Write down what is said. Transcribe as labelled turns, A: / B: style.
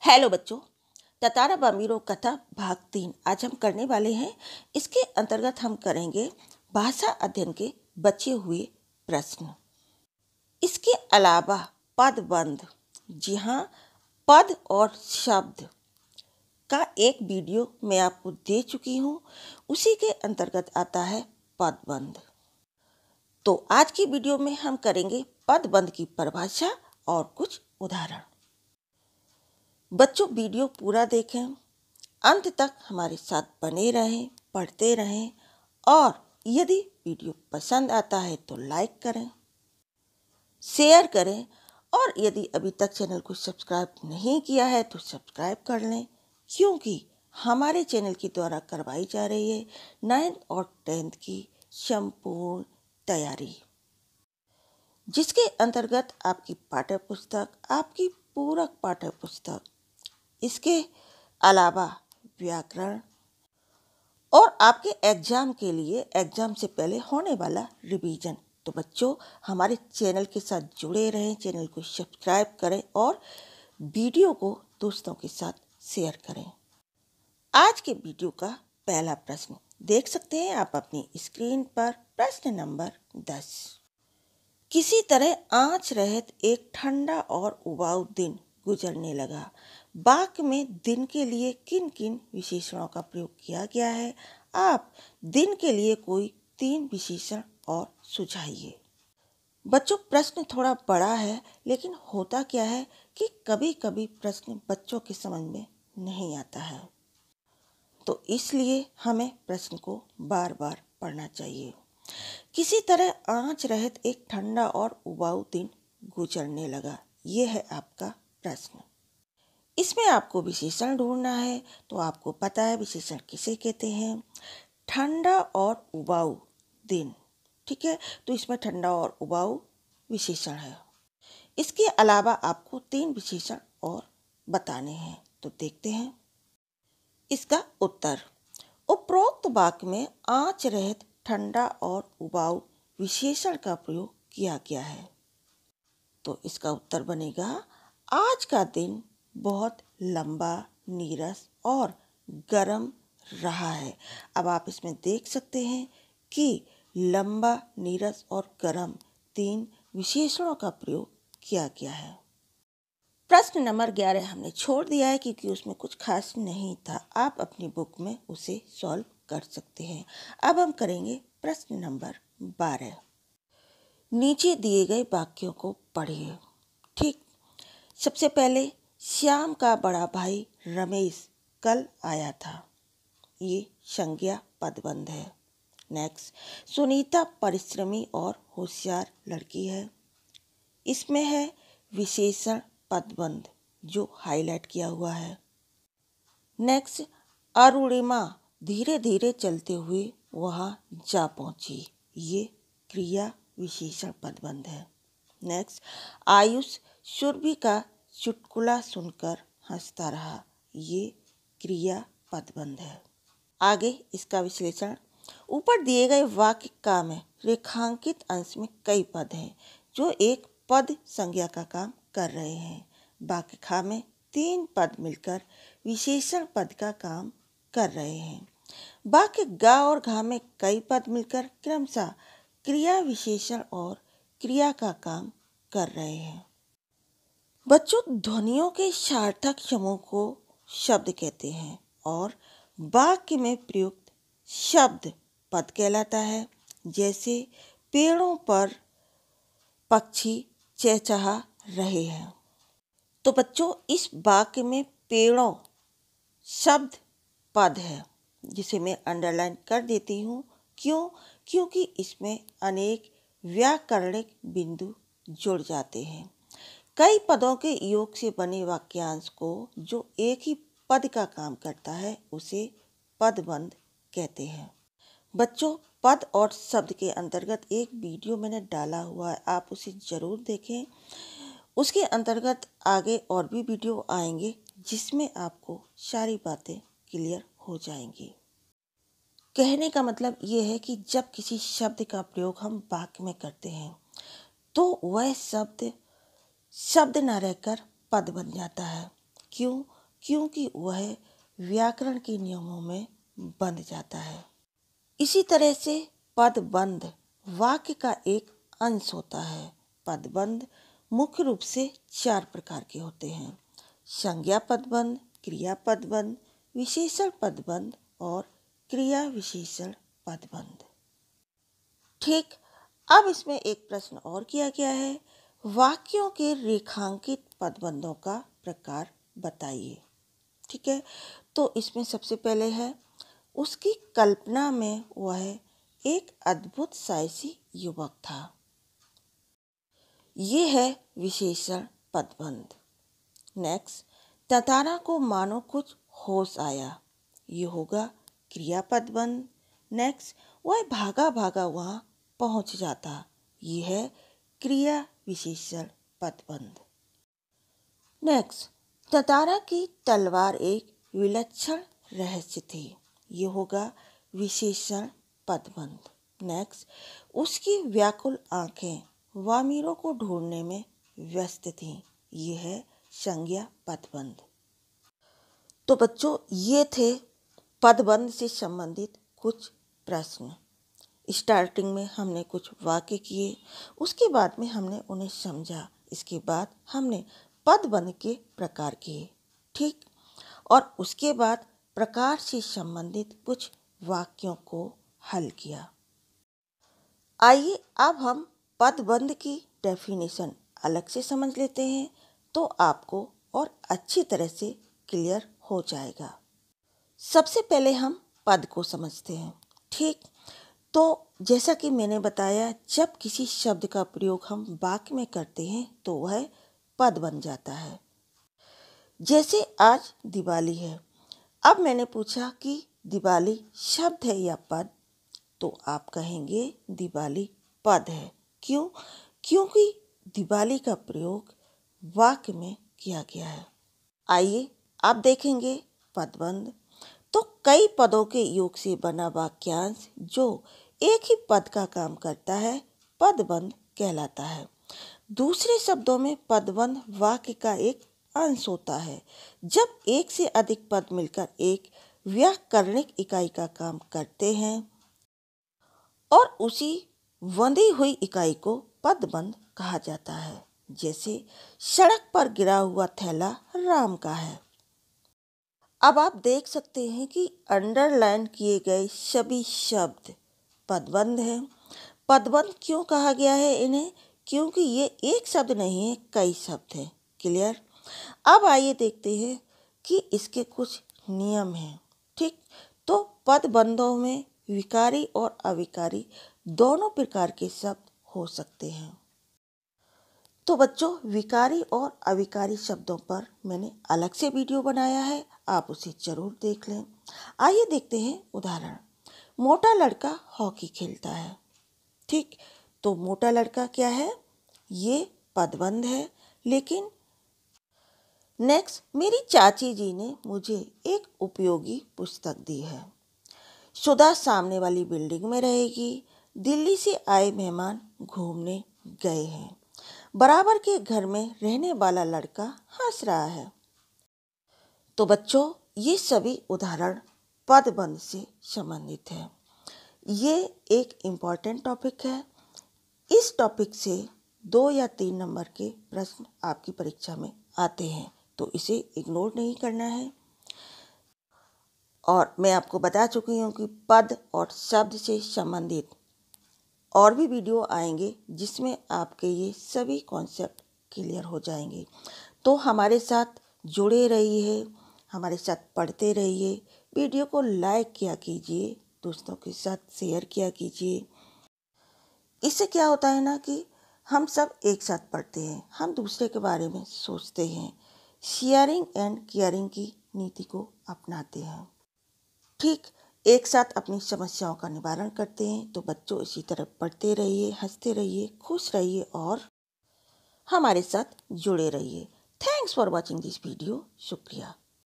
A: Hello बच्चों, ततारा बमीरो कथा भाग 3 आज हम करने वाले हैं। इसके अंतर्गत हम करेंगे भाषा अध्ययन के बचे हुए प्रश्न। इसके अलावा पदबंध, जी हाँ, पद और शब्द का एक वीडियो मैं आपको दे चुकी हूँ। उसी के अंतर्गत आता है पदबंध। तो आज की वीडियो में हम करेंगे पदबंध की परिभाषा और कुछ उदाहरण। बच्चों, वीडियो पूरा देखें, अंत तक हमारे साथ बने रहें, पढ़ते रहें और यदि वीडियो पसंद आता है तो लाइक करें, शेयर करें और यदि अभी तक चैनल को सब्सक्राइब नहीं किया है तो सब्सक्राइब कर लें, क्योंकि हमारे चैनल के द्वारा करवाई जा रही है 9th और 10th की संपूर्ण तैयारी, जिसके अंतर्गत आपकी पाठ्य पुस्तक, आपकी पूरक पाठ्य पुस्तक, इसके अलावा व्याकरण और आपके एग्जाम के लिए एग्जाम से पहले होने वाला रिवीजन। तो बच्चों, हमारे चैनल के साथ जुड़े रहें, चैनल को सब्सक्राइब करें और वीडियो को दोस्तों के साथ शेयर करें। आज के वीडियो का पहला प्रश्न देख सकते हैं आप अपनी स्क्रीन पर। प्रश्न नंबर 10। किसी तरह आँच रहित एक ठंडा और उबाऊ दिन गुजरने लगा। वाक्य में दिन के लिए किन किन विशेषणों का प्रयोग किया गया है? आप दिन के लिए कोई 3 विशेषण और सुझाइए। बच्चों, प्रश्न थोड़ा बड़ा है, लेकिन होता क्या है कि कभी कभी प्रश्न बच्चों के समझ में नहीं आता है, तो इसलिए हमें प्रश्न को बार बार पढ़ना चाहिए। किसी तरह आँच रहित एक ठंडा और उबाऊ दिन गुजरने लगा, ये है आपका प्रश्न। इसमें आपको विशेषण ढूंढना है। तो आपको पता है विशेषण किसे कहते हैं? ठंडा और उबाऊ दिन, ठीक है। तो इसमें ठंडा और उबाऊ विशेषण है। इसके अलावा आपको 3 विशेषण और बताने हैं। तो देखते हैं इसका उत्तर। उपरोक्त वाक्य में आँच रहित ठंडा और उबाऊ विशेषण का प्रयोग किया गया है। तो इसका उत्तर बनेगा, आज का दिन बहुत लंबा, नीरस और गर्म रहा है। अब आप इसमें देख सकते हैं कि लंबा, नीरस और गर्म 3 विशेषणों का प्रयोग किया गया है। प्रश्न नंबर 11 हमने छोड़ दिया है क्योंकि उसमें कुछ खास नहीं था। आप अपनी बुक में उसे सॉल्व कर सकते हैं। अब हम करेंगे प्रश्न नंबर 12। नीचे दिए गए वाक्यों को पढ़िए। ठीक, सबसे पहले, श्याम का बड़ा भाई रमेश कल आया था। ये संज्ञा पदबंध है। नेक्स्ट, सुनीता परिश्रमी और होशियार लड़की है। इसमें है विशेषण पदबंध जो हाईलाइट किया हुआ है। नेक्स्ट, अरुणिमा धीरे धीरे चलते हुए वहां जा पहुंची। ये क्रिया विशेषण पदबंध है। नेक्स्ट, आयुष सुरभि का चुटकुला सुनकर हंसता रहा। ये क्रिया पदबंध है। आगे इसका विश्लेषण। ऊपर दिए गए वाक्य का में रेखांकित अंश में कई पद हैं जो एक पद संज्ञा का काम कर रहे हैं। वाक्य खा में 3 पद मिलकर विशेषण पद का काम कर रहे हैं। वाक्य गा और घा में कई पद मिलकर क्रमशः क्रिया विशेषण और क्रिया का काम कर रहे हैं। बच्चों, ध्वनियों के सार्थक समूह को शब्द कहते हैं और वाक्य में प्रयुक्त शब्द पद कहलाता है। जैसे पेड़ों पर पक्षी चहचहा रहे हैं। तो बच्चों, इस वाक्य में पेड़ों शब्द पद है, जिसे मैं अंडरलाइन कर देती हूँ। क्यों? क्योंकि इसमें अनेक व्याकरणिक बिंदु जुड़ जाते हैं। कई पदों के योग से बने वाक्यांश को जो एक ही पद का काम करता है उसे पदबंध कहते हैं। बच्चों, पद और शब्द के अंतर्गत एक वीडियो मैंने डाला हुआ है, आप उसे ज़रूर देखें। उसके अंतर्गत आगे और भी वीडियो आएंगे जिसमें आपको सारी बातें क्लियर हो जाएंगी। कहने का मतलब ये है कि जब किसी शब्द का प्रयोग हम वाक्य में करते हैं तो वह शब्द न रहकर पद बन जाता है। क्यों? क्योंकि वह व्याकरण के नियमों में बंध जाता है। इसी तरह से पदबंध वाक्य का एक अंश होता है। पदबंध मुख्य रूप से 4 प्रकार के होते हैं: संज्ञा पदबंध, क्रिया पदबंध, विशेषण पदबंध और क्रिया विशेषण पदबंध। ठीक, अब इसमें एक प्रश्न और किया गया है, वाक्यों के रेखांकित पदबंधों का प्रकार बताइए। ठीक है, तो इसमें सबसे पहले है, उसकी कल्पना में वह एक अद्भुत साहसी युवक था। ये है विशेषण पदबंध। नेक्स्ट, ततारा को मानो कुछ होश आया, ये होगा क्रिया पदबंध। नेक्स्ट, वह भागा भागा वहाँ पहुँच जाता, ये है क्रिया विशेषण पदबंध। नेक्स्ट, ततारा की तलवार एक विलक्षण रहस्य थी, ये होगा विशेषण पदबंध। नेक्स्ट, उसकी व्याकुल आंखें वामिरों को ढूंढने में व्यस्त थीं, ये है संज्ञा पदबंध। तो बच्चों, ये थे पदबंध से संबंधित कुछ प्रश्न। स्टार्टिंग में हमने कुछ वाक्य किए, उसके बाद में हमने उन्हें समझा, इसके बाद हमने पदबंध के प्रकार किए। ठीक, और उसके बाद प्रकार से संबंधित कुछ वाक्यों को हल किया। आइए अब हम पदबंध की डेफिनेशन अलग से समझ लेते हैं, तो आपको और अच्छी तरह से क्लियर हो जाएगा। सबसे पहले हम पद को समझते हैं। ठीक, तो जैसा कि मैंने बताया, जब किसी शब्द का प्रयोग हम वाक्य में करते हैं तो वह पद बन जाता है। जैसे आज दिवाली है, अब मैंने पूछा कि दिवाली शब्द है या पद, तो आप कहेंगे दिवाली पद है। क्यों? क्योंकि दिवाली का प्रयोग वाक्य में किया गया है। आइए अब देखेंगे पदबंध। तो कई पदों के योग से बना वाक्यांश जो एक ही पद का काम करता है पदबंध कहलाता है। दूसरे शब्दों में पदबंध वाक्य का एक अंश होता है। जब एक से अधिक पद मिलकर एक व्याकरणिक इकाई का काम करते हैं और उसी बंधी हुई इकाई को पदबंध कहा जाता है। जैसे सड़क पर गिरा हुआ थैला राम का है। अब आप देख सकते हैं कि अंडरलाइन किए गए सभी शब्द पदबंध हैं। पदबंध क्यों कहा गया है इन्हें? क्योंकि ये एक शब्द नहीं है, कई शब्द हैं। क्लियर? अब आइए देखते हैं कि इसके कुछ नियम हैं। ठीक, तो पदबंधों में विकारी और अविकारी दोनों प्रकार के शब्द हो सकते हैं। तो बच्चों, विकारी और अविकारी शब्दों पर मैंने अलग से वीडियो बनाया है, आप उसे जरूर देख लें। आइए देखते हैं उदाहरण। मोटा लड़का हॉकी खेलता है। ठीक, तो मोटा लड़का क्या है? ये पदबंध है। लेकिन नेक्स्ट, मेरी चाची जी ने मुझे एक उपयोगी पुस्तक दी है। सुधा सामने वाली बिल्डिंग में रहेगी। दिल्ली से आए मेहमान घूमने गए हैं। बराबर के घर में रहने वाला लड़का हंस रहा है। तो बच्चों, ये सभी उदाहरण पदबंध से संबंधित है। ये एक इम्पॉर्टेंट टॉपिक है। इस टॉपिक से 2 या 3 नंबर के प्रश्न आपकी परीक्षा में आते हैं, तो इसे इग्नोर नहीं करना है। और मैं आपको बता चुकी हूँ कि पद और शब्द से संबंधित और भी वीडियो आएंगे जिसमें आपके ये सभी कॉन्सेप्ट क्लियर हो जाएंगे। तो हमारे साथ जुड़े रहिए, हमारे साथ पढ़ते रहिए। वीडियो को लाइक किया कीजिए, दोस्तों के साथ शेयर किया कीजिए। इससे क्या होता है ना कि हम सब एक साथ पढ़ते हैं, हम दूसरे के बारे में सोचते हैं, शेयरिंग एंड केयरिंग की नीति को अपनाते हैं। ठीक, एक साथ अपनी समस्याओं का निवारण करते हैं। तो बच्चों, इसी तरह पढ़ते रहिए, हंसते रहिए, खुश रहिए और हमारे साथ जुड़े रहिए। Thanks for watching this video. शुक्रिया।